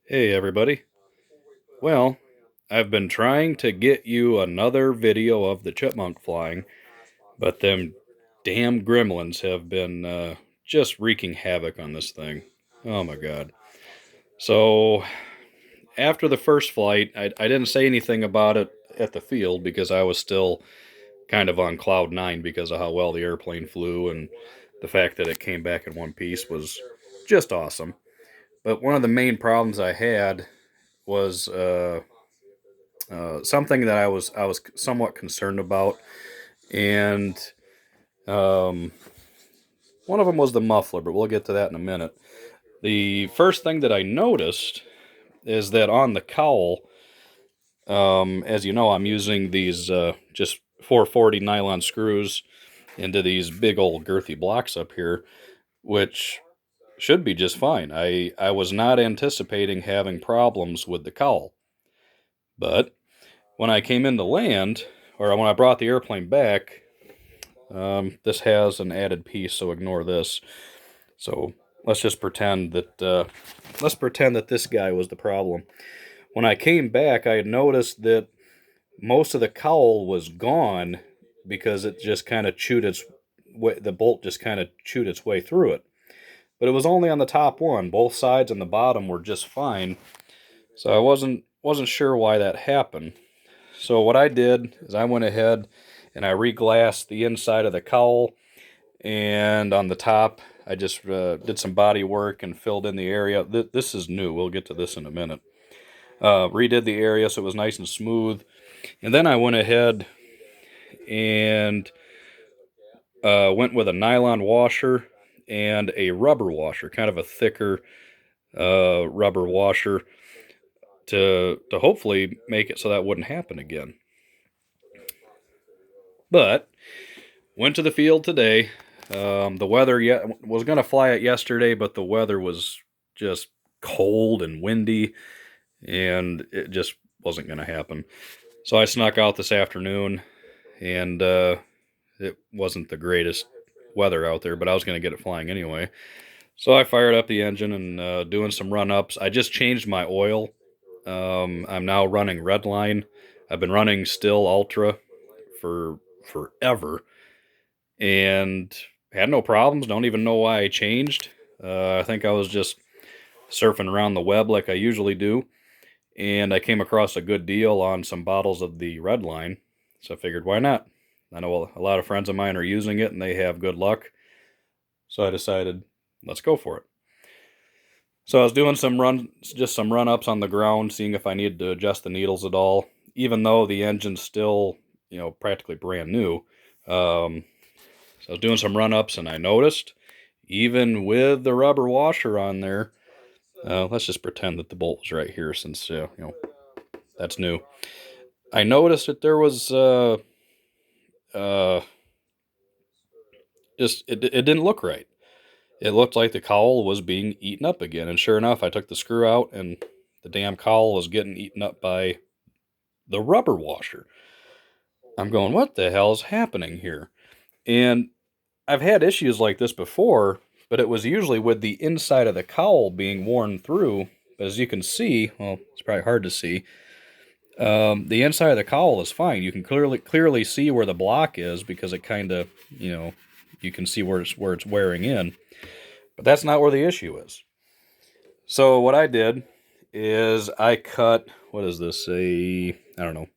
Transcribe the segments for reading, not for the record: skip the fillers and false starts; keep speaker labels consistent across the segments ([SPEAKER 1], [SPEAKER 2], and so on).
[SPEAKER 1] Hey everybody. Well, I've been trying to get you another video of the chipmunk flying, but them damn gremlins have been just wreaking havoc on this thing. Oh my god. So, after the first flight, I didn't say anything about it at the field because I was still kind of on cloud nine because of how well the airplane flew, and the fact that it came back in one piece was just awesome. But one of the main problems I had was something that I was somewhat concerned about, and um, one of them was the muffler, but we'll get to that in a minute. The first thing that I noticed is that on the cowl, as you know, I'm using these just 440 nylon screws into these big old girthy blocks up here, which should be just fine. I was not anticipating having problems with the cowl, but when I came into land, or when I brought the airplane back, this has an added piece, so ignore this. So let's just pretend that this guy was the problem. When I came back, I had noticed that most of the cowl was gone because it just kind of chewed its way, the bolt just kind of chewed its way through it. But it was only on the top one. Both sides and the bottom were just fine. So I wasn't sure why that happened. So what I did is I went ahead and I reglassed the inside of the cowl, and on the top I just did some body work and filled in the area. This is new. We'll get to this in a minute. Redid the area so it was nice and smooth, and then I went ahead and went with a nylon washer and a rubber washer, kind of a thicker rubber washer, to hopefully make it so that wouldn't happen again. But went to the field today. The weather was going to fly it yesterday, but the weather was just cold and windy, and it just wasn't going to happen. So I snuck out this afternoon, and it wasn't the greatest weather out there, but I was going to get it flying anyway. So I fired up the engine and doing some run ups. I just changed my oil. I'm now running Redline. I've been running Still Ultra for forever and had no problems. Don't even know why I changed. I think I was just surfing around the web like I usually do, and I came across a good deal on some bottles of the Redline, so I figured why not. I know a lot of friends of mine are using it and they have good luck, so I decided let's go for it. So I was doing just some run ups on the ground, seeing if I needed to adjust the needles at all, even though the engine's still, practically brand new. So I was doing some run ups and I noticed, even with the rubber washer on there, let's just pretend that the bolt was right here since, that's new. I noticed that there was uh, it didn't look right. It looked like the cowl was being eaten up again. And sure enough, I took the screw out and the damn cowl was getting eaten up by the rubber washer. I'm going, what the hell is happening here? And I've had issues like this before, but it was usually with the inside of the cowl being worn through. As you can see, well, it's probably hard to see. The inside of the cowl is fine. You can clearly see where the block is because it kind of, you can see where it's wearing in. But that's not where the issue is. So what I did is I cut, what is this, I don't know,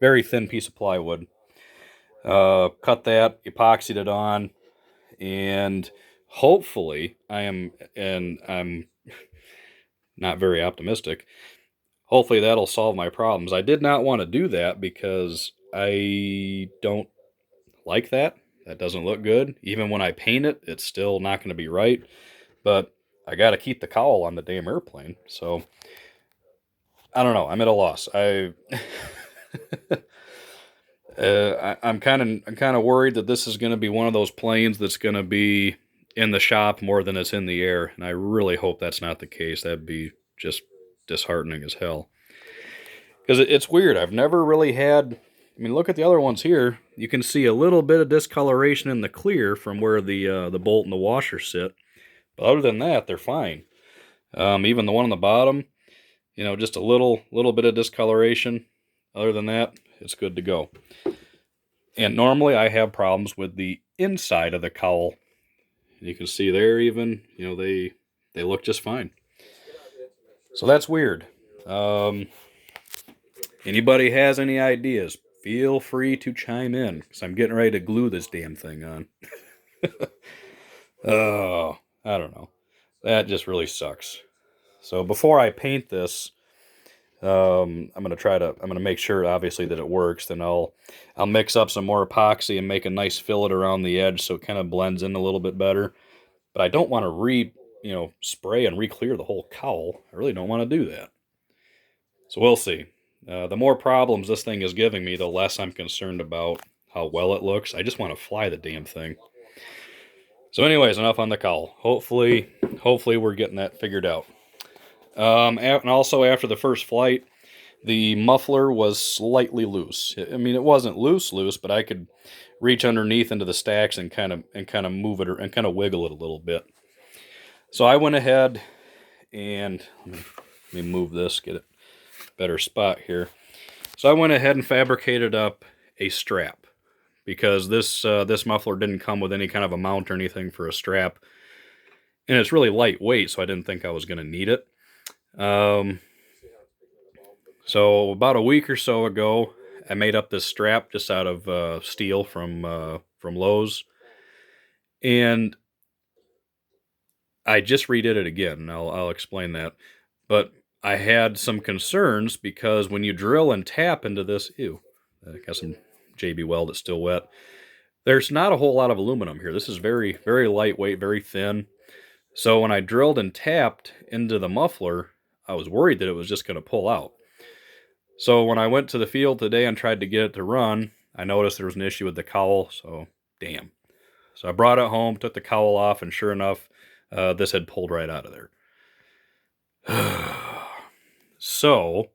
[SPEAKER 1] very thin piece of plywood. Cut that, epoxied it on, and hopefully I'm not very optimistic. Hopefully that'll solve my problems. I did not want to do that because I don't like that. That doesn't look good. Even when I paint it, it's still not going to be right. But I got to keep the cowl on the damn airplane. So I don't know. I'm at a loss. I'm kind of worried that this is going to be one of those planes that's going to be in the shop more than it's in the air, and I really hope that's not the case. That'd be just disheartening as hell. Because it's weird. I've never really had. I mean, look at the other ones here. You can see a little bit of discoloration in the clear from where the bolt and the washer sit. But other than that, they're fine. Even the one on the bottom, just a little bit of discoloration. Other than that, it's good to go. And normally I have problems with the inside of the cowl. You can see there even, they look just fine. So that's weird. Um, Anybody has any ideas, feel free to chime in, because I'm getting ready to glue this damn thing on. Oh, I don't know. That just really sucks. So before I paint this, I'm gonna make sure obviously that it works. Then I'll mix up some more epoxy and make a nice fillet around the edge so it kind of blends in a little bit better. But I don't want to spray and re-clear the whole cowl. I really don't want to do that. So we'll see. The more problems this thing is giving me, the less I'm concerned about how well it looks. I just want to fly the damn thing. So anyways, enough on the cowl. Hopefully we're getting that figured out. And also after the first flight, the muffler was slightly loose. I mean, it wasn't loose, but I could reach underneath into the stacks and kind of move it and kind of wiggle it a little bit. So I went ahead and let me move this, get it better spot here. So I went ahead and fabricated up a strap, because this muffler didn't come with any kind of a mount or anything for a strap, and it's really lightweight, so I didn't think I was going to need it. So about a week or so ago, I made up this strap just out of steel from Lowe's, and I just redid it again, and I'll explain that. But I had some concerns because when you drill and tap into this, I got some JB Weld that's still wet. There's not a whole lot of aluminum here. This is very, very lightweight, very thin. So when I drilled and tapped into the muffler, I was worried that it was just going to pull out. So when I went to the field today and tried to get it to run, I noticed there was an issue with the cowl, so damn. So I brought it home, took the cowl off, and sure enough, this had pulled right out of there. So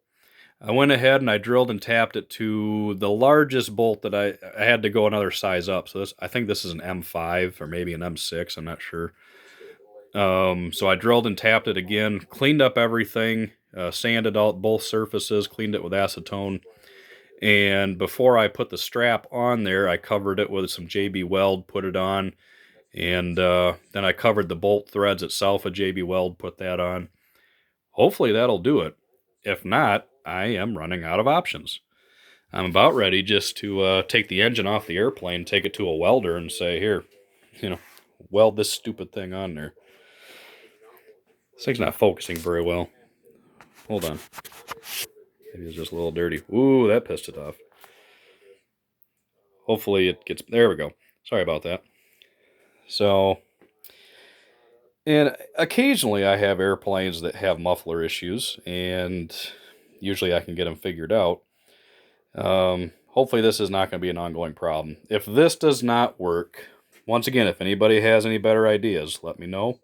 [SPEAKER 1] I went ahead and I drilled and tapped it to the largest bolt that I had to go another size up. So I think this is an M5 or maybe an M6, I'm not sure. So I drilled and tapped it again, cleaned up everything, sanded out both surfaces, cleaned it with acetone. And before I put the strap on there, I covered it with some JB Weld, put it on. And then I covered the bolt threads itself with JB Weld, put that on. Hopefully that'll do it. If not, I am running out of options. I'm about ready just to take the engine off the airplane, take it to a welder and say, here, weld this stupid thing on there. This thing's not focusing very well. Hold on. Maybe it's just a little dirty. Ooh, that pissed it off. Hopefully it gets... There we go. Sorry about that. So... And occasionally I have airplanes that have muffler issues, and usually I can get them figured out. Hopefully this is not going to be an ongoing problem. If this does not work, once again, if anybody has any better ideas, let me know.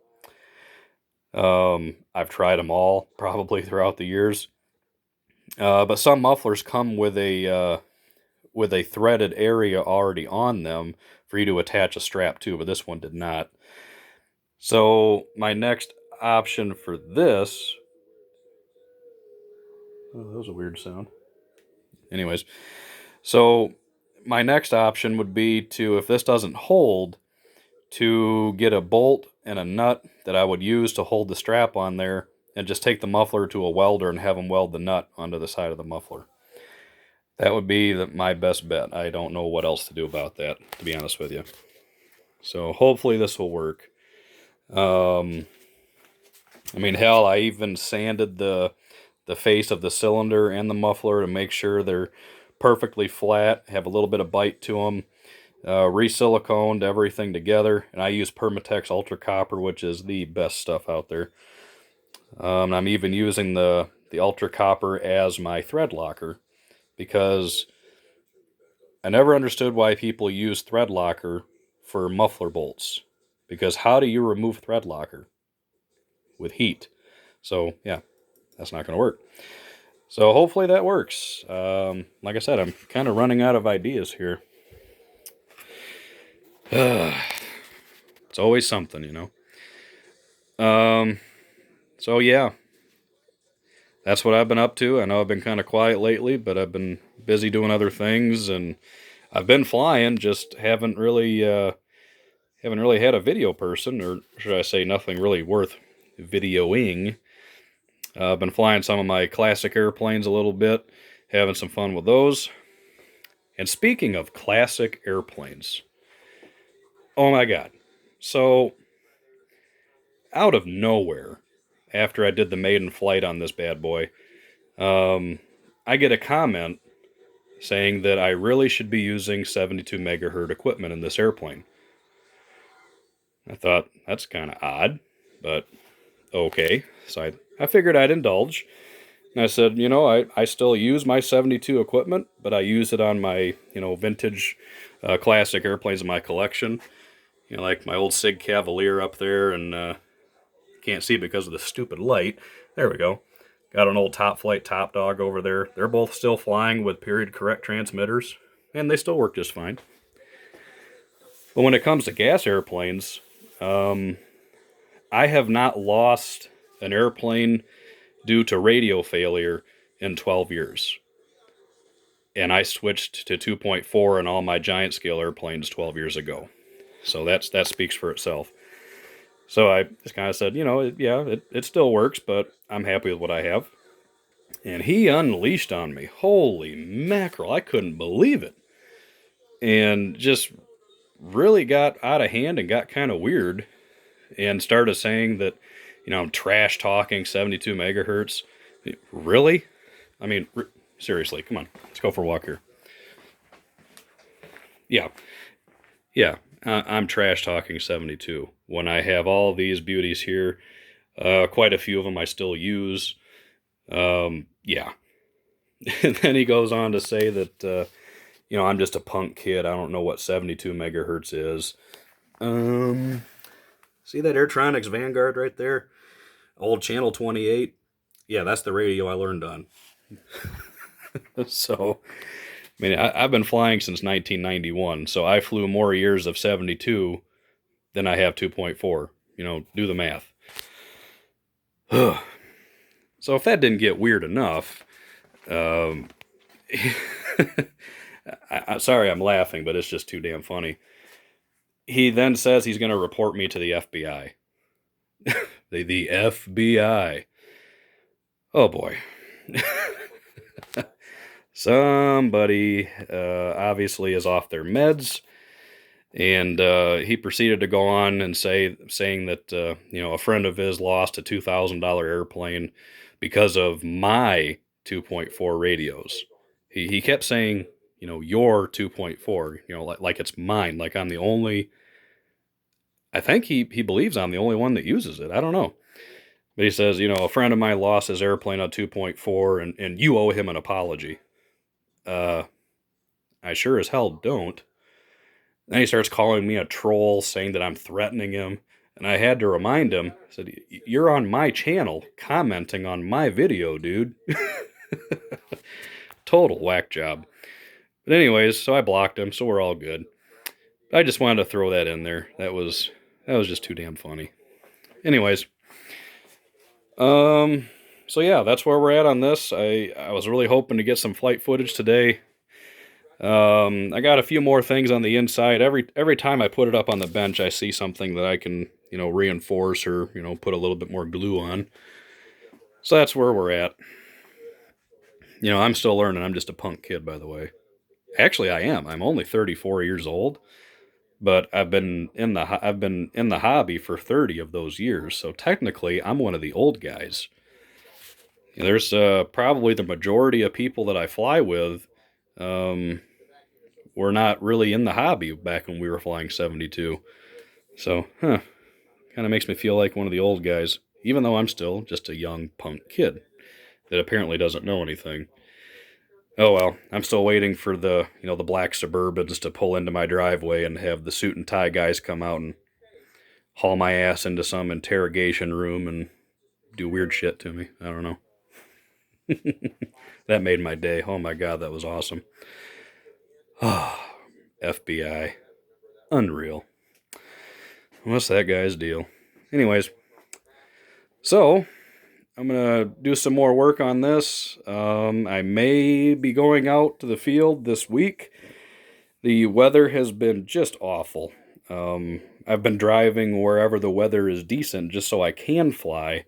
[SPEAKER 1] I've tried them all, probably throughout the years. But some mufflers come with a threaded area already on them for you to attach a strap to, but this one did not. So my next option for this... Oh, that was a weird sound. Anyways, so my next option would be to, if this doesn't hold, to get a bolt and a nut that I would use to hold the strap on there, and just take the muffler to a welder and have them weld the nut onto the side of the muffler. That would be my best bet. I don't know what else to do about that, to be honest with you. So hopefully this will work. I mean, hell, I even sanded the face of the cylinder and the muffler to make sure they're perfectly flat, have a little bit of bite to them. Re-siliconed everything together, and I use Permatex Ultra Copper, which is the best stuff out there. I'm even using the Ultra Copper as my thread locker, because I never understood why people use thread locker for muffler bolts. Because how do you remove thread locker? With heat. So, yeah, that's not going to work. So hopefully that works. Like I said, I'm kind of running out of ideas here. It's always something, So yeah, that's what I've been up to. I know I've been kind of quiet lately, but I've been busy doing other things, and I've been flying. Just haven't really had a video person, or should I say, nothing really worth videoing. I've been flying some of my classic airplanes a little bit, having some fun with those. And speaking of classic airplanes, oh my god! So out of nowhere, after I did the maiden flight on this bad boy, um, I get a comment saying that I really should be using 72 megahertz equipment in this airplane. I thought, that's kind of odd, but okay. So I figured I'd indulge. And I said, I still use my 72 equipment, but I use it on my, vintage classic airplanes in my collection. Like my old Sig Cavalier up there, and can't see because of the stupid light. There we go. Got an old Top Flight Top Dog over there. They're both still flying with period correct transmitters, and they still work just fine. But when it comes to gas airplanes, I have not lost an airplane due to radio failure in 12 years. And I switched to 2.4 in all my giant scale airplanes 12 years ago. So that speaks for itself. So I just kind of said, it still works, but I'm happy with what I have. And he unleashed on me. Holy mackerel, I couldn't believe it. And just really got out of hand and got kind of weird and started saying that, I'm trash talking 72 megahertz. Really? I mean, seriously, come on. Let's go for a walk here. Yeah. Yeah. I'm trash talking 72 when I have all these beauties here. Quite a few of them I still use. Yeah. And then he goes on to say that, I'm just a punk kid. I don't know what 72 megahertz is. See that Airtronics Vanguard right there? Old Channel 28. Yeah, that's the radio I learned on. So, I mean, I've been flying since 1991, so I flew more years of 72 than I have 2.4. Do the math. So if that didn't get weird enough, um, sorry I'm laughing, but it's just too damn funny. He then says he's going to report me to the FBI. the FBI. Oh boy. Somebody obviously is off their meds, and he proceeded to go on and saying that a friend of his lost a $2,000 airplane because of my 2.4 radios. He kept saying, your 2.4, like it's mine, like I'm the only. I think he believes I'm the only one that uses it. I don't know. But he says, a friend of mine lost his airplane on 2.4, and you owe him an apology. I sure as hell don't. Then he starts calling me a troll, saying that I'm threatening him. And I had to remind him, I said, you're on my channel commenting on my video, dude. Total whack job. But anyways, so I blocked him, so we're all good. I just wanted to throw that in there. That was just too damn funny. Anyways, so yeah, that's where we're at on this. I was really hoping to get some flight footage today. I got a few more things on the inside. Every time I put it up on the bench, I see something that I can, reinforce or, put a little bit more glue on. So that's where we're at. I'm still learning. I'm just a punk kid, by the way. Actually, I am. I'm only 34 years old, but I've been in the hobby for 30 of those years. So technically, I'm one of the old guys. There's probably the majority of people that I fly with. Were not really in the hobby back when we were flying 72. So, kind of makes me feel like one of the old guys, even though I'm still just a young punk kid that apparently doesn't know anything. Oh well, I'm still waiting for the black Suburbans to pull into my driveway and have the suit and tie guys come out and haul my ass into some interrogation room and do weird shit to me. I don't know. That made my day. Oh my god, that was awesome. FBI. Unreal. What's that guy's deal? Anyways, so I'm gonna do some more work on this. I may be going out to the field this week. The weather has been just awful. I've been driving wherever the weather is decent just so I can fly.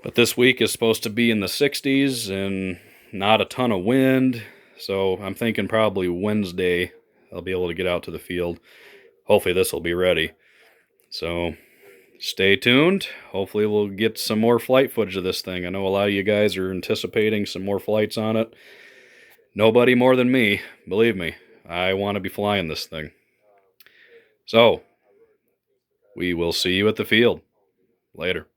[SPEAKER 1] But this week is supposed to be in the 60s and not a ton of wind. So I'm thinking probably Wednesday I'll be able to get out to the field. Hopefully this will be ready. So stay tuned. Hopefully we'll get some more flight footage of this thing. I know a lot of you guys are anticipating some more flights on it. Nobody more than me, believe me. I want to be flying this thing. So, we will see you at the field. Later.